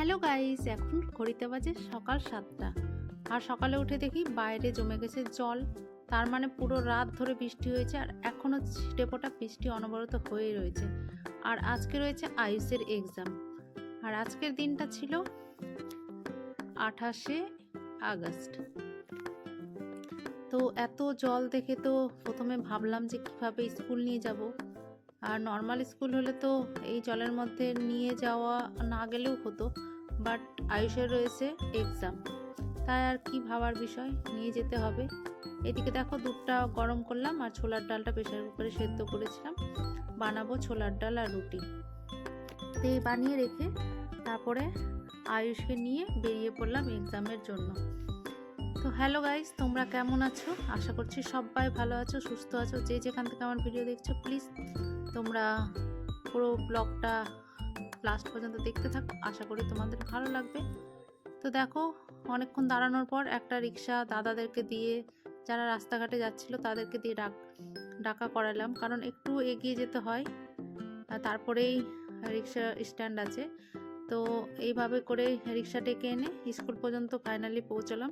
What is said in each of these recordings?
Hello guys, এখন ঘড়িতে বাজে সকাল 7টা। আর সকালে উঠে দেখি বাইরে জমে গেছে জল। তার মানে পুরো রাত ধরে বৃষ্টি হয়েছে আর এখনও ছিটেফোঁটা বৃষ্টি অনবরত হয়েই রয়েছে। আর আজকে রয়েছে আয়ুষের এক্সাম। আর আজকের দিনটা ছিল 28শে আগস্ট। তো এত জল দেখে তো প্রথমে ভাবলাম যে কিভাবে স্কুল নিয়ে যাব। আর নর্মাল স্কুল হলে তো এই জলের মধ্যে নিয়ে যাওয়া না গেলেও হতো, বাট আয়ুষের রয়েছে এক্সাম, তাই আর কি ভাবার বিষয়, নিয়ে যেতে হবে। এদিকে দেখো দুধটা গরম করলাম আর ছোলার ডালটা প্রেসার কুকারে সেদ্ধ করেছিলাম, বানাবো ছোলার ডাল আর রুটি। তো এই বানিয়ে রেখে তারপরে আয়ুষকে নিয়ে বেরিয়ে পড়লাম এক্সামের জন্য। তো হ্যালো গাইস, তোমরা কেমন আছো? আশা করছি সবাই ভালো আছো, সুস্থ আছো। যে যেখান থেকে আমার ভিডিও দেখছো প্লিজ তোমরা পুরো ব্লগটা লাস্ট পর্যন্ত দেখতে থাকো, আশা করি তোমাদের ভালো লাগবে। তো দেখো অনেকক্ষণ দাঁড়ানোর পর একটা রিক্সা দাদাদেরকে দিয়ে, যারা রাস্তাঘাটে যাচ্ছিল তাদেরকে দিয়ে ডাকা করালাম, কারণ একটু এগিয়ে যেতে হয়, তারপরেই রিক্সা স্ট্যান্ড আছে। তো এইভাবে করে রিক্সা ডেকে এনে স্কুল পর্যন্ত ফাইনালি পৌঁছলাম।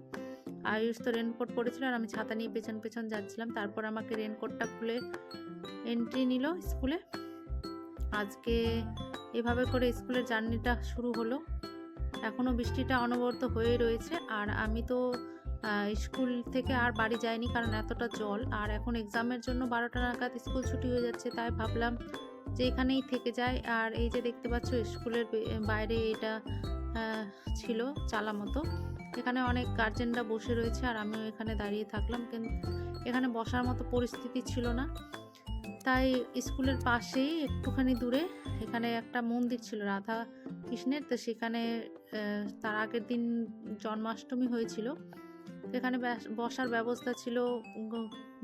আয়ুষ তো রেনকোট পরেছিল আর আমি ছাতা নিয়ে পেছন পেছন যাচ্ছিলাম। তারপর আমাকে রেনকোটটা খুলে এন্ট্রি নিল স্কুলে। আজকে এভাবে করে স্কুলের জার্নিটা শুরু হলো। এখনও বৃষ্টিটা অনবরত হয়ে রয়েছে। আর আমি তো স্কুল থেকে আর বাড়ি যাইনি, কারণ এতটা জল। আর এখন এক্সামের জন্য 12টা নাগাদ স্কুল ছুটি হয়ে যাচ্ছে, তাই ভাবলাম যে এখানেই থেকে যাই। আর এই যে দেখতে পাচ্ছ স্কুলের বাইরে এটা ছিল চালা মতো, এখানে অনেক গার্জেনরা বসে রয়েছে আর আমিও এখানে দাঁড়িয়ে থাকলাম, কিন্তু এখানে বসার মতো পরিস্থিতি ছিল না। তাই স্কুলের পাশেই একটুখানি দূরে এখানে একটা মন্দির ছিল রাধা কৃষ্ণের, তো সেখানে তার আগের দিন জন্মাষ্টমী হয়েছিল, এখানে বসার ব্যবস্থা ছিল,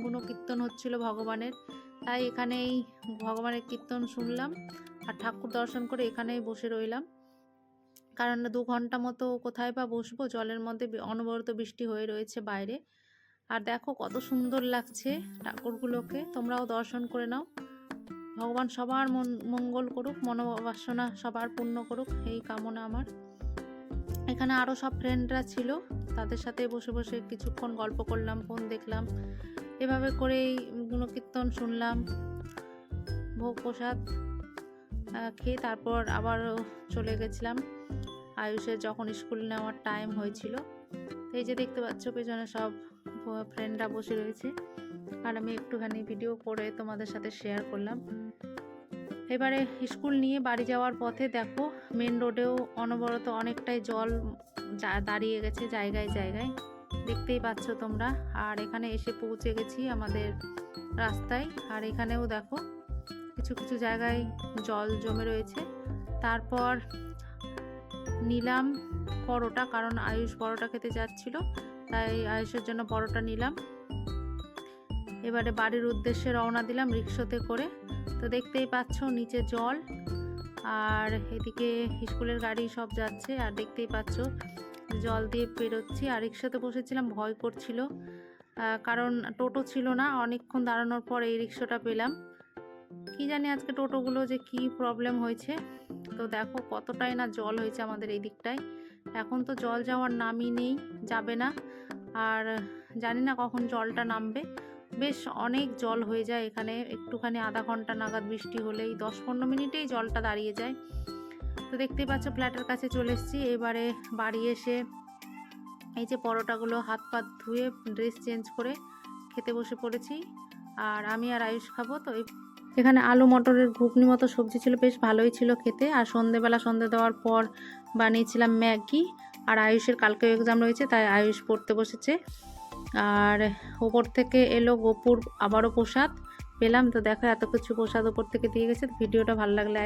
গুণকীর্তন হচ্ছিল ভগবানের। তাই এখানেই ভগবানের কীর্তন শুনলাম আর ঠাকুর দর্শন করে এখানেই বসে রইলাম, কারণ 2 ঘন্টা মতো কোথায় বা বসবো, জলের মধ্যে অনবরত বৃষ্টি হয়ে রয়েছে বাইরে। আর দেখো কত সুন্দর লাগছে ঠাকুরগুলোকে, তোমরাও দর্শন করে নাও। ভগবান সবার মঙ্গল করুক, মনোবাসনা সবার পূর্ণ করুক, এই কামনা আমার। এখানে আরও সব ফ্রেন্ডরা ছিল, তাদের সাথে বসে বসে কিছুক্ষণ গল্প করলাম, ফোন দেখলাম, এভাবে করেই গুণকীর্তন শুনলাম, ভোগ প্রসাদ খেয়ে তারপর আবার চলে গেছিলাম আয়ুষের যখন স্কুল নেওয়ার টাইম হয়েছিল। এই যে দেখতে পাচ্ছ পেছনে সব ফ্রেন্ডরা বসে রয়েছে আর আমি একটুখানি ভিডিও করে তোমাদের সাথে শেয়ার করলাম। এবারে স্কুল নিয়ে বাড়ি যাওয়ার পথে দেখো মেন রোডেও অনবরত অনেকটাই জল দাঁড়িয়ে গেছে জায়গায় জায়গায়, দেখতেই পাচ্ছ তোমরা। আর এখানে এসে পৌঁছে গেছি আমাদের রাস্তায়, আর এখানেও দেখো কিছু কিছু জায়গায় জল জমে রয়েছে। তারপর নিলাম পরোটা, কারণ আয়ুষ পরোটা খেতে যাচ্ছিল, তাই আয়ুষের জন্য পরোটা নিলাম। এবারে বাড়ির উদ্দেশ্যে রওনা দিলাম রিক্সাতে করে। তো দেখতেই পাচ্ছ নিচে জল আর এদিকে স্কুলের গাড়ি সব যাচ্ছে, আর দেখতেই পাচ্ছ জল দিয়ে পেরোচ্ছি। আর রিক্সাতে বসেছিলাম, ভয় করছিল, কারণ টোটো ছিল না। অনেকক্ষণ দাঁড়ানোর পর এই রিক্সাটা পেলাম। কি জানি আজকে টোটোগুলো যে কি প্রবলেম হয়েছে। তো দেখো কতটাই না জল হয়েছে আমাদের এই দিকটায়, এখন তো জল যাওয়ার নামই নেই, যাবে না। আর জানি না কখন জলটা নামবে, বেশ অনেক জল হয়ে যায় এখানে। একটুখানি আধা ঘন্টা নাগাদ বৃষ্টি হলেই 10-15 মিনিটেই জলটা দাঁড়িয়ে যায়। তো দেখতেই পাচ্ছ ফ্ল্যাটের কাছে চলে এসেছি। এবারে বাড়ি এসে এই যে পরোটাগুলো হাত পা ধুয়ে ড্রেস চেঞ্জ করে খেতে বসে পড়েছি, আর আমি আর আয়ুষ খাবো। তো এখানে আলু মটরের ঘুগনি মতো সবজি ছিল, বেশ ভালোই ছিল খেতে। আর সন্ধে দেওয়ার পর বানিয়েছিলাম ম্যাগি। আর আয়ুষের কালকেও এক্সাম রয়েছে, তাই আয়ুষ পড়তে বসেছে। আর ওপর থেকে এলো গোপুর আবারও প্রসাদ পেলাম। তো দেখো এত কিছু প্রসাদ ওপর থেকে দিয়ে গেছে। ভিডিওটা ভালো লাগলে